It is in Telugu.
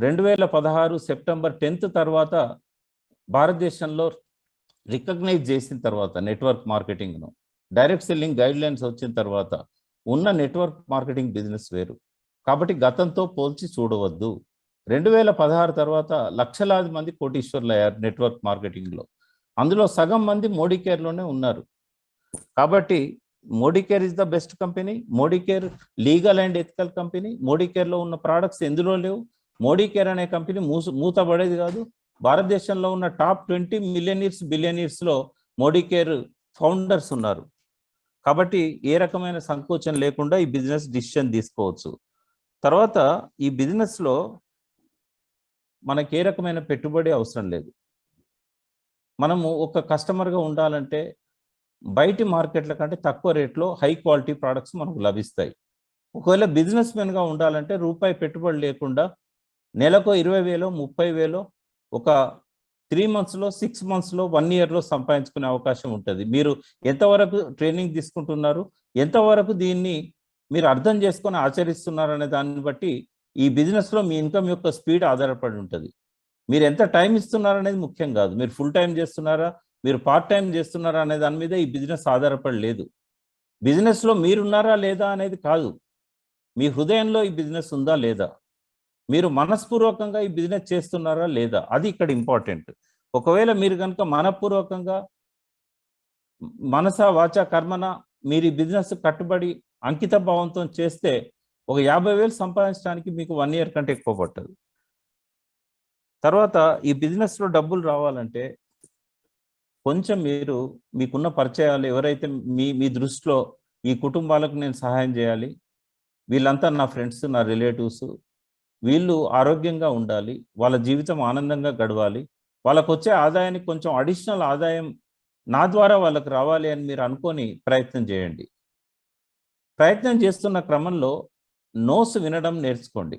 2016 సెప్టెంబర్ 10th తర్వాత భారతదేశంలో రికగ్నైజ్ చేసిన తర్వాత నెట్వర్క్ మార్కెటింగ్ను డైరెక్ట్ సెల్లింగ్ గైడ్ లైన్స్ వచ్చిన తర్వాత ఉన్న నెట్వర్క్ మార్కెటింగ్ బిజినెస్ వేరు. కాబట్టి గతంతో పోల్చి చూడవద్దు. 2016 తర్వాత లక్షలాది మంది కోటీశ్వర్లు అయ్యారు నెట్వర్క్ మార్కెటింగ్లో. అందులో సగం మంది మోడీ కేర్లోనే ఉన్నారు. కాబట్టి Modicare is the best company. Modicare legal and ethical company. మోడీ కేర్లో ఉన్న ప్రోడక్ట్స్ ఎందులో లేవు. మోడీ కేర్ అనే కంపెనీ మూతపడేది కాదు. భారతదేశంలో ఉన్న టాప్ 20 మిలియనీర్స్ బిలియనీర్స్లో మోడీ కేర్ ఫౌండర్స్ ఉన్నారు. కాబట్టి ఏ రకమైన సంకోచం లేకుండా ఈ బిజినెస్ డిసిషన్ తీసుకోవచ్చు. తర్వాత ఈ బిజినెస్లో మనకి ఏ రకమైన పెట్టుబడి అవసరం లేదు. మనము ఒక కస్టమర్గా ఉండాలంటే బయటి మార్కెట్ల కంటే తక్కువ రేట్లో హై క్వాలిటీ ప్రోడక్ట్స్ మనకు లభిస్తాయి. ఒకవేళ బిజినెస్ మెన్గా ఉండాలంటే రూపాయి పెట్టుబడి లేకుండా నెలకు 20,000 30,000 ఒక 3 monthsలో 6 monthsలో 1 yearలో సంపాదించుకునే అవకాశం ఉంటుంది. మీరు ఎంతవరకు ట్రైనింగ్ తీసుకుంటున్నారు, ఎంతవరకు దీన్ని మీరు అర్థం చేసుకొని ఆచరిస్తున్నారు అనే దాన్ని బట్టి ఈ బిజినెస్లో మీ ఇన్కమ్ యొక్క స్పీడ్ ఆధారపడి ఉంటుంది. మీరు ఎంత టైం ఇస్తున్నారు అనేది ముఖ్యం కాదు. మీరు ఫుల్ టైం చేస్తున్నారా, మీరు పార్ట్ టైం చేస్తున్నారా అనే దాని మీద ఈ బిజినెస్ ఆధారపడి లేదు. బిజినెస్లో మీరున్నారా లేదా అనేది కాదు, మీ హృదయంలో ఈ బిజినెస్ ఉందా లేదా, మీరు మనస్పూర్వకంగా ఈ బిజినెస్ చేస్తున్నారా లేదా, అది ఇక్కడ ఇంపార్టెంట్. ఒకవేళ మీరు కనుక మనపూర్వకంగా మనస వాచ కర్మన మీరు ఈ బిజినెస్ కట్టుబడి అంకిత భావంతో చేస్తే ఒక 50,000 సంపాదించడానికి మీకు 1 year కంటే ఎక్కువ పట్టదు. తర్వాత ఈ బిజినెస్లో డబ్బులు రావాలంటే కొంచెం మీకున్న పరిచయాలు ఎవరైతే మీ దృష్టిలో ఈ కుటుంబాలకు నేను సహాయం చేయాలి, వీళ్ళంతా నా ఫ్రెండ్స్, నా రిలేటివ్స్, వీళ్ళు ఆరోగ్యంగా ఉండాలి, వాళ్ళ జీవితం ఆనందంగా గడవాలి, వాళ్ళకు వచ్చే ఆదాయానికి కొంచెం అడిషనల్ ఆదాయం నా ద్వారా వాళ్ళకి రావాలి అని మీరు అనుకొని ప్రయత్నం చేయండి. ప్రయత్నం చేస్తున్న క్రమంలో నోస్ వినడం నేర్చుకోండి.